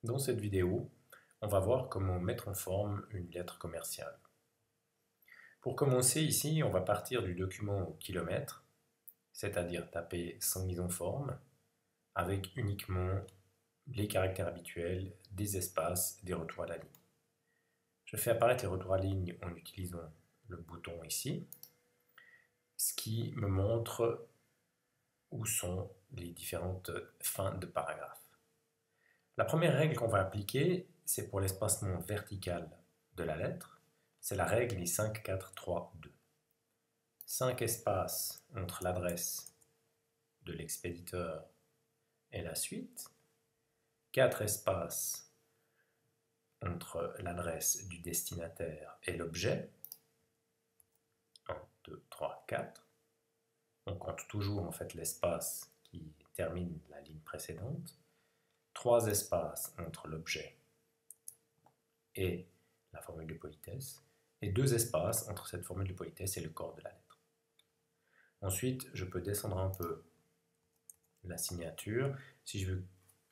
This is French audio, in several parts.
Dans cette vidéo, on va voir comment mettre en forme une lettre commerciale. Pour commencer ici, on va partir du document au kilomètre, c'est-à-dire taper sans mise en forme, avec uniquement les caractères habituels, des espaces, des retours à la ligne. Je fais apparaître les retours à ligne en utilisant le bouton ici, ce qui me montre où sont les différentes fins de paragraphe. La première règle qu'on va appliquer, c'est pour l'espacement vertical de la lettre. C'est la règle des 5, 4, 3, 2. 5 espaces entre l'adresse de l'expéditeur et la suite. 4 espaces entre l'adresse du destinataire et l'objet. 1, 2, 3, 4. On compte toujours en fait l'espace qui termine la ligne précédente. 3 espaces entre l'objet et la formule de politesse, et 2 espaces entre cette formule de politesse et le corps de la lettre. Ensuite, je peux descendre un peu la signature. Si je veux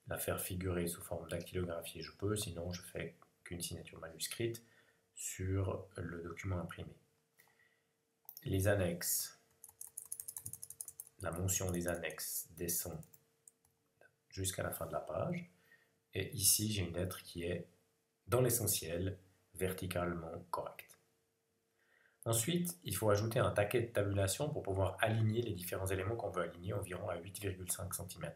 la faire figurer sous forme dactylographiée, je peux, sinon je fais qu'une signature manuscrite sur le document imprimé. Les annexes, la mention des annexes descend jusqu'à la fin de la page. Et ici, j'ai une lettre qui est, dans l'essentiel, verticalement correcte. Ensuite, il faut ajouter un taquet de tabulation pour pouvoir aligner les différents éléments qu'on veut aligner environ à 8,5 cm.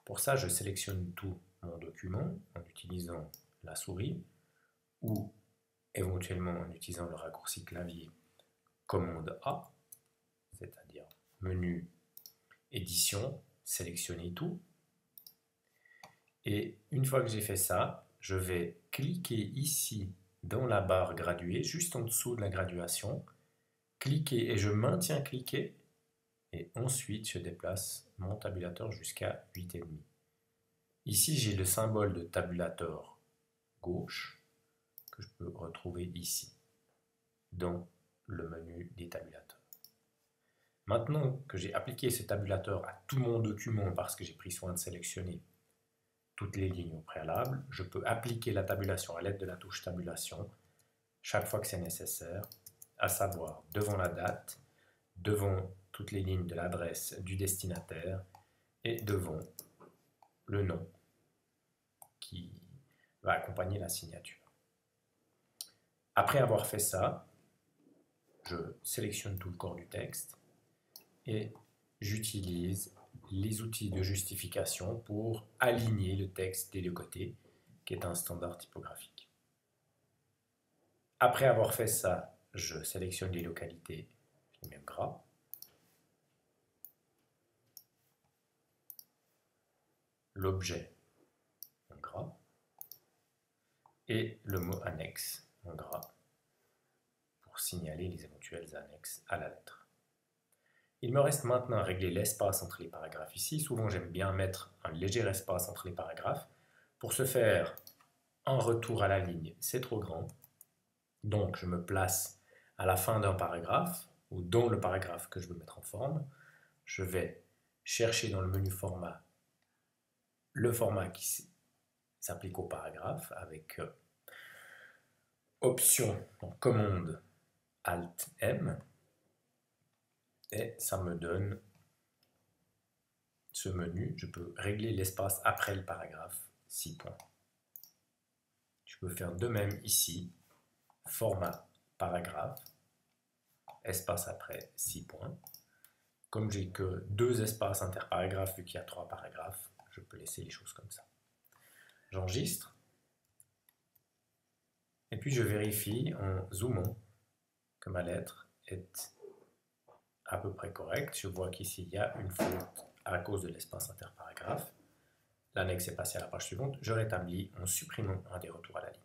Pour ça, je sélectionne tout mon document en utilisant la souris ou éventuellement en utilisant le raccourci clavier commande A, c'est-à-dire menu, édition, sélectionner tout. Et une fois que j'ai fait ça, je vais cliquer ici dans la barre graduée, juste en dessous de la graduation, cliquer et je maintiens cliquer, et ensuite je déplace mon tabulateur jusqu'à 8,5. Ici j'ai le symbole de tabulateur gauche, que je peux retrouver ici, dans le menu des tabulateurs. Maintenant que j'ai appliqué ce tabulateur à tout mon document parce que j'ai pris soin de sélectionner toutes les lignes au préalable, je peux appliquer la tabulation à l'aide de la touche tabulation chaque fois que c'est nécessaire, à savoir devant la date, devant toutes les lignes de l'adresse du destinataire et devant le nom qui va accompagner la signature. Après avoir fait ça, je sélectionne tout le corps du texte et j'utilise les outils de justification pour aligner le texte des deux côtés, qui est un standard typographique. Après avoir fait ça, je sélectionne les localités, je les mets en gras. L'objet en gras. Et le mot annexe en gras pour signaler les éventuelles annexes à la lettre. Il me reste maintenant à régler l'espace entre les paragraphes ici. Souvent, j'aime bien mettre un léger espace entre les paragraphes. Pour ce faire, un retour à la ligne, c'est trop grand. Donc, je me place à la fin d'un paragraphe ou dans le paragraphe que je veux mettre en forme. Je vais chercher dans le menu format le format qui s'applique au paragraphe avec option, donc commande Alt M. Et ça me donne ce menu. Je peux régler l'espace après le paragraphe, 6 points. Je peux faire de même ici, format paragraphe, espace après, 6 points. Comme j'ai que 2 espaces interparagraphes, vu qu'il y a 3 paragraphes, je peux laisser les choses comme ça. J'enregistre. Et puis je vérifie en zoomant que ma lettre est à peu près correcte. Je vois qu'ici il y a une faute à cause de l'espace interparagraphe. L'annexe est passée à la page suivante. Je rétablis en supprimant un des retours à la ligne.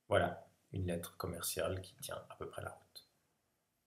Voilà, une lettre commerciale qui tient à peu près la route.